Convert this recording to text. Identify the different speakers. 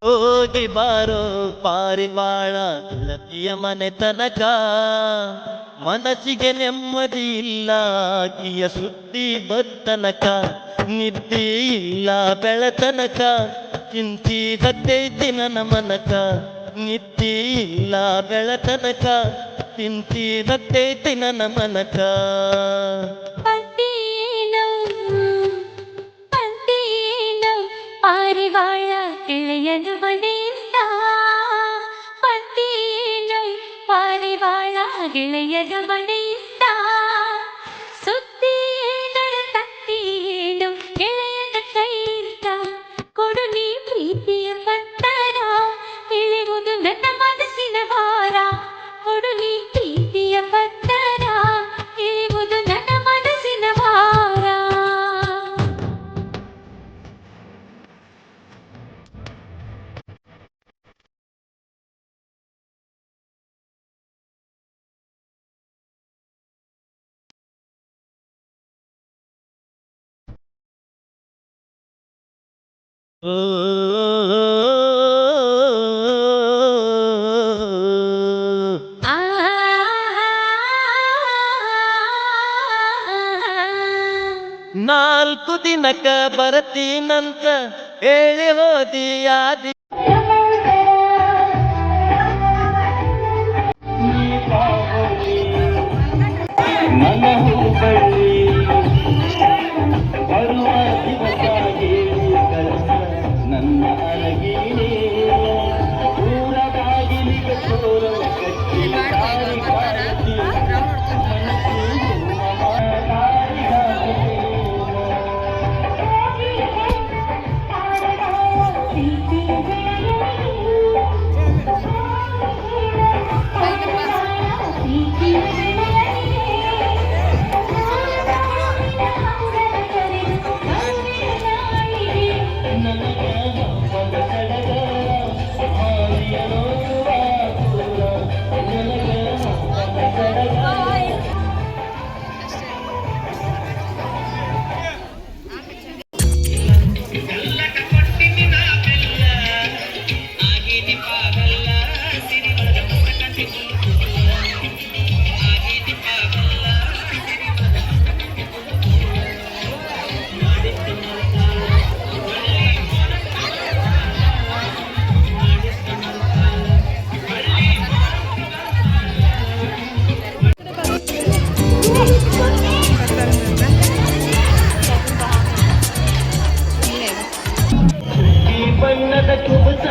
Speaker 1: ಹೋಗಿ ಬಾರೋ ಪಾರಿವಾಳ ಗೆಳತಿಯ ಮನೆ ತನಕ, ಮನಸ್ಸಿಗೆ ನೆಮ್ಮದಿ ಇಲ್ಲ ಆಕಿಯ ಸುದ್ದಿ ಬರ್ತನಕ, ನಿದ್ದೆ ಇಲ್ಲ ಬೆಳತನಕ, ಚಿಂತಿದತ್ತೈತಿ ನನ್ನ ಮನಕ, ನಿದ್ದೆ ಇಲ್ಲ ಬೆಳತನಕ, ಚಿಂತಿದತ್ತೈತಿ ನನ್ನ ಮನಕ.
Speaker 2: ಪಾರಿವಾಳ ಗೆಳೆಯನ ಮನೆಯಿಂದ ಬಂದೇನು, ಪಾರಿವಾಳ ಗೆಳೆಯನ ಮನೆಯಿಂದ ಸುದ್ದಿ ಏನ ತತ್ತಿ ಏನು ಗೆಳೆಯನ ಕೈಯಿಂದ, ಕೊಡು ನೀ ಪ್ರೀತಿಯ ಪತ್ತರ ತಿಳಿಯುವುದು ನನ್ನ ಮನಸ್ಸಿನ ಭಾರ, ಕೊಡು ನೀ ಪ್ರೀತಿಯ ಪತ್ತರ ತಿಳಿಯುವುದು ನನ್ನ ಮನಸ್ಸಿನ ಭಾರ.
Speaker 1: ನಾಲ್ಕು ದಿನಕ್ಕ ಬರ್ತೀನಂತ ಹೇಳಿ ಹೋದಿಯಾದಿ, ನನ್ನ ಹೂಬಳ್ಳಿ ಬರುವ ದಿವಸ ಹೇಳಿ ಕಳಸ ನನ್ನ ಅರಗಿನೇ, ಊರ ಬಾಗಿಲಿಗೆ ತೋರವ ಕಟ್ಟಿ ದಾರಿ ಕಾಯ್ತಿ ಬಣ್ಣದ ಕುಬಸ